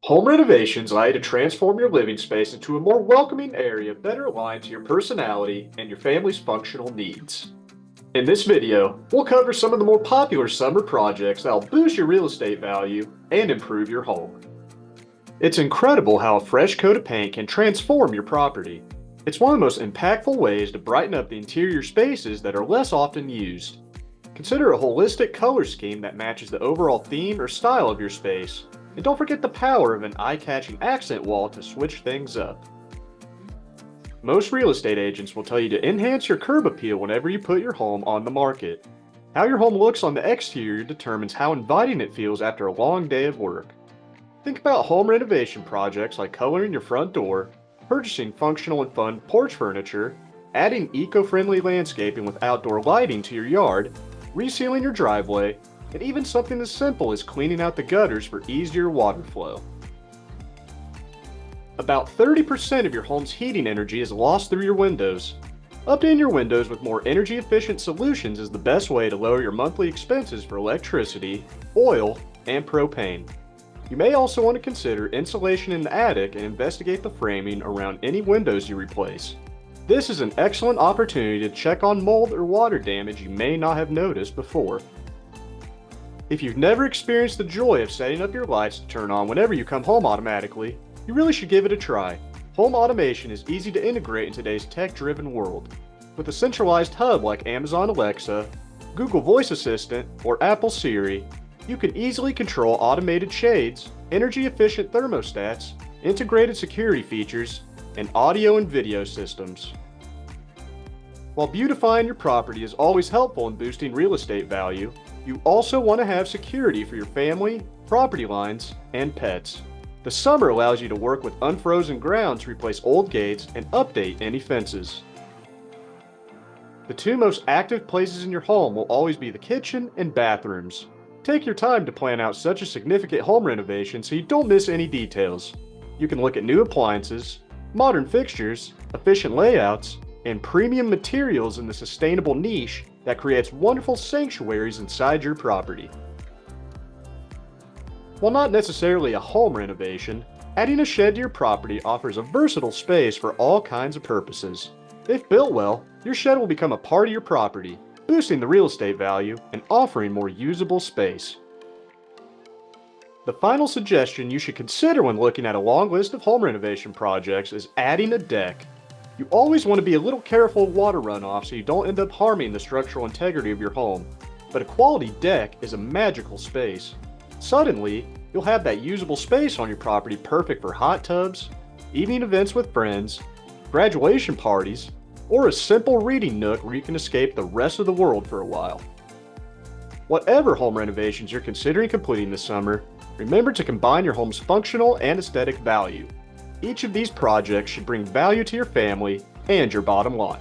Home renovations allow you to transform your living space into a more welcoming area better aligned to your personality and your family's functional needs. In this video, we'll cover some of the more popular summer projects that'll boost your real estate value and improve your home. It's incredible how a fresh coat of paint can transform your property. It's one of the most impactful ways to brighten up the interior spaces that are less often used. Consider a holistic color scheme that matches the overall theme or style of your space. And don't forget the power of an eye-catching accent wall to switch things up. Most real estate agents will tell you to enhance your curb appeal whenever you put your home on the market. How your home looks on the exterior determines how inviting it feels after a long day of work. Think about home renovation projects like coloring your front door, purchasing functional and fun porch furniture, adding eco-friendly landscaping with outdoor lighting to your yard, resealing your driveway, and even something as simple as cleaning out the gutters for easier water flow. About 30% of your home's heating energy is lost through your windows. Updating your windows with more energy-efficient solutions is the best way to lower your monthly expenses for electricity, oil, and propane. You may also want to consider insulation in the attic and investigate the framing around any windows you replace. This is an excellent opportunity to check on mold or water damage you may not have noticed before. If you've never experienced the joy of setting up your lights to turn on whenever you come home automatically, you really should give it a try. Home automation is easy to integrate in today's tech-driven world. With a centralized hub like Amazon Alexa, Google Voice Assistant, or Apple Siri, you can easily control automated shades, energy-efficient thermostats, integrated security features, and audio and video systems. While beautifying your property is always helpful in boosting real estate value, you also want to have security for your family, property lines, and pets. The summer allows you to work with unfrozen ground to replace old gates and update any fences. The two most active places in your home will always be the kitchen and bathrooms. Take your time to plan out such a significant home renovation so you don't miss any details. You can look at new appliances, modern fixtures, efficient layouts, and premium materials in the sustainable niche that creates wonderful sanctuaries inside your property. While not necessarily a home renovation, adding a shed to your property offers a versatile space for all kinds of purposes. If built well, your shed will become a part of your property, boosting the real estate value and offering more usable space. The final suggestion you should consider when looking at a long list of home renovation projects is adding a deck. You always want to be a little careful of water runoff so you don't end up harming the structural integrity of your home. But a quality deck is a magical space. Suddenly, you'll have that usable space on your property perfect for hot tubs, evening events with friends, graduation parties, or a simple reading nook where you can escape the rest of the world for a while. Whatever home renovations you're considering completing this summer, remember to combine your home's functional and aesthetic value. Each of these projects should bring value to your family and your bottom line.